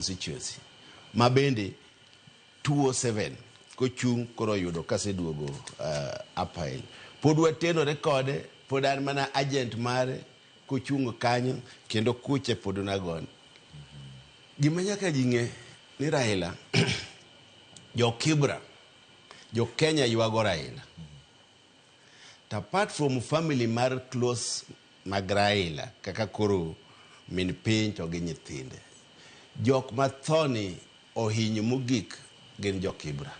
constituency mabende 207 kochung koro yudo kaseduogo apile pod wateno rekode pod an mana agent mare kochung kanyo kendo kuche pod nagon gima nyaka jinge ni Raila jo Kibera jo Kenya yuago Raila. Apart from family mar close mag Raila kaka koro min piny to gi nyithinde, jok mathoni ohinyo mogik gin jo Kibera.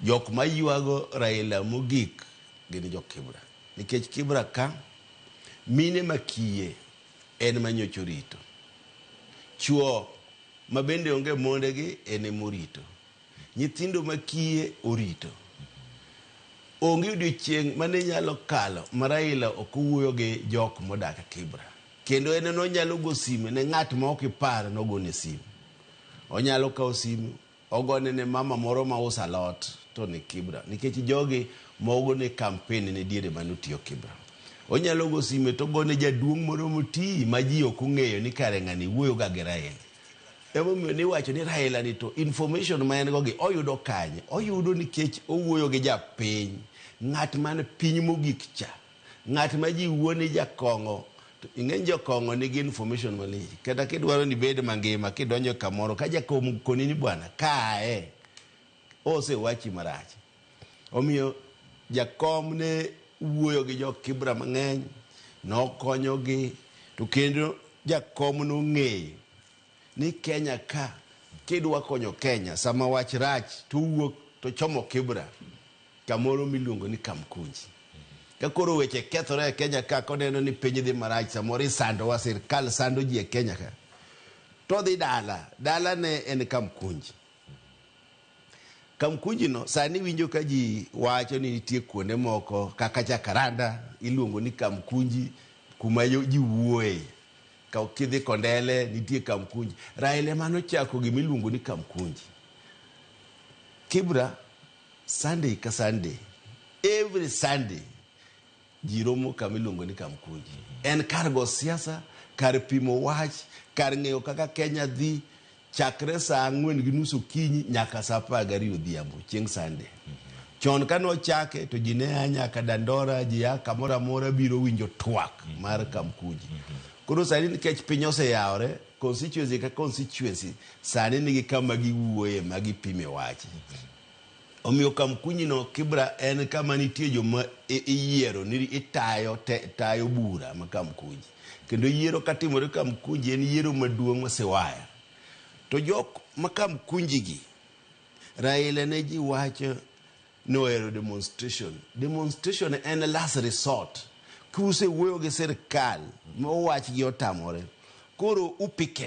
Jok mayuago Raila mogik gin jo Kibera. Nikech Kibera ka mine makiye en manyocho rito. Chuo mabende onge mondegi en morito. Nyithindo makiye orito. Onge odiochieng' mane nyalo kalo ma Raila okuwuoyo gi jok modak Kibera. Kendo en no nyalo go simu ne ng'at ma ok ipar no gone simu. Onyalo kawo simu, ogone ne mama moro ma usa lot to ni Kibera. Nikech jogi mogo ne campaign ne diere manutiyo Kibera. Onyalo go simu to gone jaduong' moro moti ma ji ok ong'eyo ni kare ng'ani wuoyo ga gi Raila. Emomiyo ni wacho ni Raila ni to information ma en go gi oyudo kanye. Oyudo nikech owuoyo gi japiny. Ng'at man piny mogik cha. Ng'at ma ji wuone jakong'o. Ing'en jokongo nigi information mali. Kata kidwaro ni bed mangima kidonjo kamoro ka jakom koni ni bwana kae ose wachi marach. Omiyo jakom ne wuoyo gi jo Kibera mang'eny, nokonyogi, to kendo jakom no ng'eyo ni Kenya ka kidwa konyo Kenya sama wach rach to wuok to chomo Kibera kamoro miluongo ni Kamkunji. Kakoro weche kethore Kenya ka koneno ni piny dhi marach samoro isando wa sirkal sando ji Kenya ka. To dhi dala ne en Kamkunji. Kamkunji no sani winjo ka ji wacho ni nitie kuonde moko kaka Jakaranda iluongo ni Kamkunji kuma ji wuoye. Ka okidhi Kondele nitie Kamkunji. Raila mano chako gima iluongo ni Kamkunji. Kibera Sunday ka Sunday, every Sunday jiromo kamiluongo ni Kamkunji. En kar go siasa, kar pimo wach, kar ng'eyo kaka Kenya dhi chakre saa 4:30 okinyi nyaka saa 12 odhiambo chieng' Sunday. Chon kano chake to ji ne nyaka Dandora, ji ya kamoro amora biro winjo twak mar Kamkunji. Koro sani nikech piny oseyawore, constituency ka constituency sani nigi kama giwuoye ma gipime wach. Omiyo Kamkunji no Kibera en kama nitie joma iyiero ni tayo bura ma Kamkunji. Kendo yiero katimore Kamkunji en yiero maduong' masewaya. To jok ma Kamkunji gi Raila ne ji wacho noero demonstration. Demonstration en last resort. Kuse wuoyo gi sirkal ma wach gi otamore. Koro upike